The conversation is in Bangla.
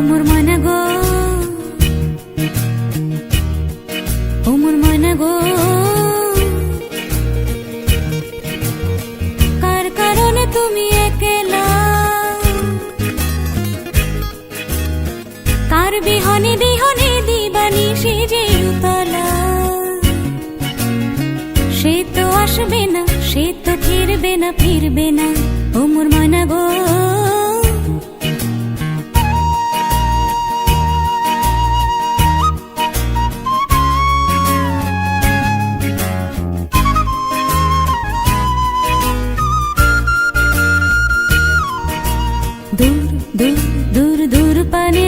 মোর ময়না গো, ও মোর ময়না গো, কার কারণে তুমি একলা, কার বিহনে বিহনে দিবানিশি যে উতলা। সে তো আসবে না, সে তো ফিরবে না, ফিরবে না, ও মোর ময়না গো। দূর দূর দূর দূর পানে